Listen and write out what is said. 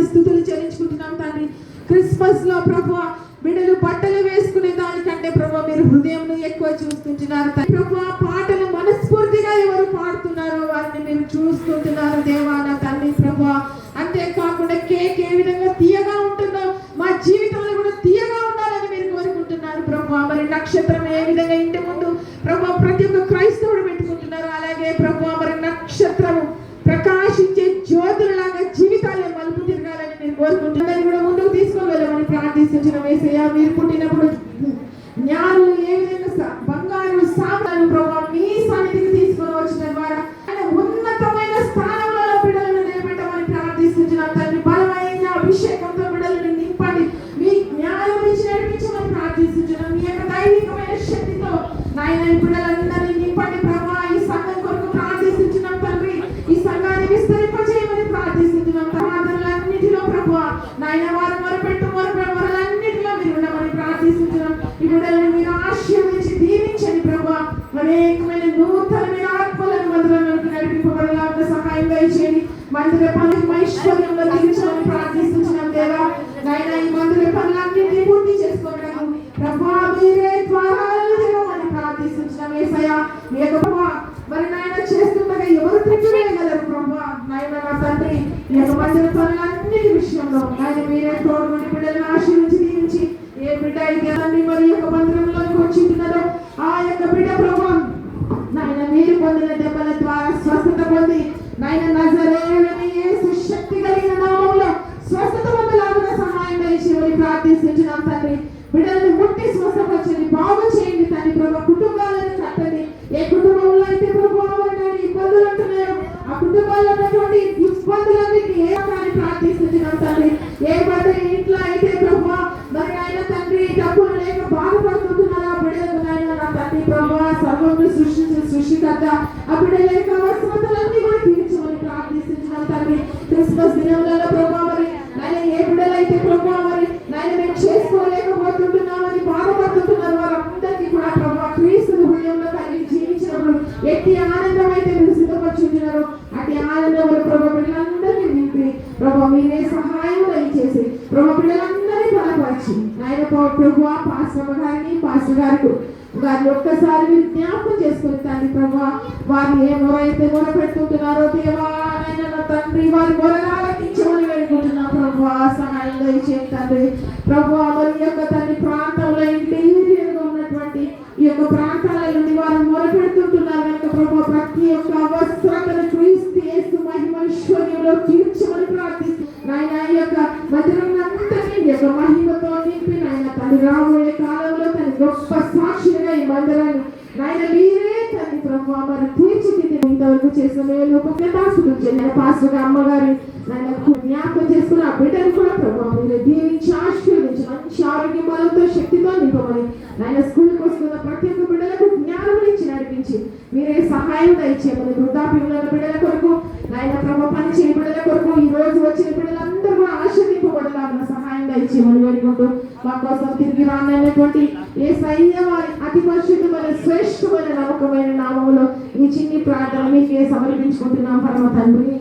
స్థుతులు చెల్లించుకుంటున్నాం తండ్రి. క్రిస్మస్ లో ప్రభు బిడ్డలు బట్టలు వేసుకునే దానికంటే ప్రభు మీరు హృదయం ఎక్కువ చూస్తుంటున్నారు ప్రభు. పాటలు మనస్ఫూర్తిగా ఎవరు పాడుతున్నారో వారిని మీరు చూస్తుంటున్నారు దేవా నా తండ్రి ప్రభు. అంతేకాకుండా కేక్ ఏ విధంగా తీయగా ఉంటుందో మా జీవితంలో కూడా తీయగా ఉండాలని మీరు కోరుకుంటున్నారు ప్రభు. మరి నక్షత్రం ఏ విధంగా ఇంటి ముందు ప్రభు ప్రతి ఒక్క క్రైస్తవుడు పెట్టుకుంటున్నారు, అలాగే ప్రభు మరి నక్షత్రము ప్రకాశించే జ్యోతులలాగా జీవితాలే మలుపు తిరగాలని నేను కోరుకుంటున్నాను. కూడా ముందుకు తీసుకొని వెళ్ళమని ప్రార్థిస్తున్న వేసయ్య. మీరు పుట్టినప్పుడు జ్ఞానులు ఏ విధంగా బంగారు సామాను ప్రభావ మీ సన్నిధికి తీసుకొని వచ్చిన ద్వారా ఉన్నతమైన స్థానంలో బిడ్డలను నిలబెట్టమని ప్రార్థిస్తున్నాం తండ్రి. బలమైన అభిషేకంతో బిడ్డలను నింపండి, మీ జ్ఞానం నుంచి నడిపించమని ప్రార్థిస్తున్నాం. మీ యొక్క దైవికమైన శక్తితో నాయన బిడ్డలందరినీ నింపండి ప్రభావ. ఈ సంఘం కొరకు ప్రార్థిస్తున్నాం తండ్రి. ఈ సంఘాన్ని విస్తరింపజేయమని ప్రార్థిస్తున్నాం. ప్రార్థనలన్నిటిలో ప్రభావ నాయన వారు మొరలన్నిటిలో మీరు ఉండమని ప్రార్థిస్తున్నాం. ఈ బిడ్డలను మీరు ఆశీర్వదించి దీవించండి ప్రభావ. అనేకమైన నూతనమైన ఆత్మలను మందిరంలోకి నడిపింపబడేలాగా సహాయం దయచేయండి. మందిర పనులు ఐశ్వర్యంలో తీర్చమని ప్రార్థిస్తున్నాం దేవా. నాయన ఈ మందిర పనులన్నింటినీ పూర్తి చేసుకోవడం ప్రభావ మీరే ద్వారాలను తెరవమని ప్రార్థిస్తున్నాం యేసయ్య. మీ యొక్క ప్రభావ మరి నాయన చేస్తుండగా ఎవరు త్రిప్పివేయగలరు ప్రభావ. నాయన నా తండ్రి ఈ యొక్క మందిర పనులన్నిటి విషయంలో నాయన మీరే తోడుగుండి బిడ్డలను ఆశీర్వించి దీవించి ఏ బిడ్డ అయితే తండ్రి మరి యొక్క మందిరంలోకి వచ్చింటున్నారో ఆ యొక్క బిడ్డ ప్రభావ నాయన మీరు పొందిన దెబ్బల ద్వారా స్వస్థత పొంది నాయన నజరేయుడైన యేసు శక్తి కలిగిన నామములో స్వస్థత పొందలాగున సహాయం దయచేయమని ప్రార్థిస్తున్నాం తండ్రి. బిడ్డలను ముట్టి స్వస్థపరచండి, బాగు చేయండి తండ్రి ప్రభావ. కుటుంబాలను కట్టండి. ఏ కుటుంబంలో అయితే ప్రభావం ఇబ్బందులు ఉంటున్నారో ఆ కుటుంబాల్లో ఉన్నటువంటి ఇబ్బందులన్నింటినీ ఏ కానీ ప్రార్థిస్తున్నాం తండ్రి. ఏ బిడ్డ ఇంట్లో అయితే ప్రభావ మరి ఆయన తండ్రి డబ్బులు లేక బాధపడుతున్నారో ఆ బిడ్డలకు నాయన నా తండ్రి ప్రభావ సర్వమును సృష్టించిన సృష్టికర్త ఆ బిడ్డల యొక్క అవసరతలన్నీ కూడా తీర్చమని ప్రార్థిస్తున్నాం తండ్రి. క్రిస్మస్ దినంలో ప్రభావ మరి నాయన ఏ బిడ్డలైతే ప్రభావ మరి నాయన మేము చేసుకోలేకపోతుంటున్నామని బాధపడుతున్నారు వారందరికీ కూడా ప్రభావ క్రీస్తుని హృదయంలో కలిగి జీవించినప్పుడు ఎట్టి ఆనందం అయితే మీరు సిద్ధపరుచుంటున్నారు అట్టి ఆనందంలో ప్రభావ బిడ్డలందరినీ నింపి ప్రభావ మీరే సహాయం దయచేసి ప్రభావ బిడ్డలందరినీ బలపరిచి ఆయన ప్రభావ పాస్టర్ గారికి ఒక్కసారి మీరు జ్ఞాపకం చేసుకుని తండ్రి ప్రభావ వారు ఏ మొరైతే మొర పెట్టుకుంటున్నారో దేవా నాయన నా తండ్రి వారి మొరలాలకించమని వేడుకుంటున్నాం ప్రభావ. సహాయం దయచేయండి తండ్రి ప్రభావ. మరి యొక్క తండ్రి ప్రాంతంలో ఇంటీరియర్గా ఉన్నటువంటి ఈ యొక్క ప్రాంతాల నుండి వారు మొరపెడుతుంటున్నారు కనుక ప్రభావ ప్రతి ఒక్క అవసరతను క్రీస్తు యేసు మహిమైశ్వర్యంలో తీర్చమని ప్రార్థిస్తున్నాం నాయన. ఈ యొక్క మందిరంతని ఈ యొక్క మహిమతో నింపి నాయన తండ్రి రాబోయే కాలంలో తన గొప్ప సాక్షిగా ఈ మందిరాన్ని నాయన మీరే తండ్రి ప్రభావ మరి తీర్చిదిద్ది ఇంతవరకు చేసిన మేలు చెందిన పాస్టర్ అమ్మగారి నాయన జ్ఞాపకం చేసుకుని ఆ బిడ్డను కూడా ప్రభావ మీరు దీవించి ఆశీర్వదించి మంచి ఆరోగ్య బలంతో శక్తితో నింపమని నాయన స్కూల్కి వస్తున్న ప్రతి ఒక్క బిడ్డలకు జ్ఞానం ఇచ్చి నడిపించి మీరే సహాయం దయచేయమని. వృద్ధాప్యంలో బిడ్డల కొరకు నాయన ప్రభావ పని చేయ బిడ్డల కొరకు ఈ రోజు వచ్చిన బిడ్డలందరూ కూడా ఆశీర్వదింపబడేలాగా సహాయం దయచేయమని వేడుకుంటూ మా కోసం తిరిగి రానటువంటి యేసయ్య వారి అతి పరిశుద్ధమైన శ్రేష్టమైన నమ్మకమైన నామములో ఈ చిన్ని ప్రార్థన మీకే సమర్పించుకుంటున్నాం పరమ తండ్రి.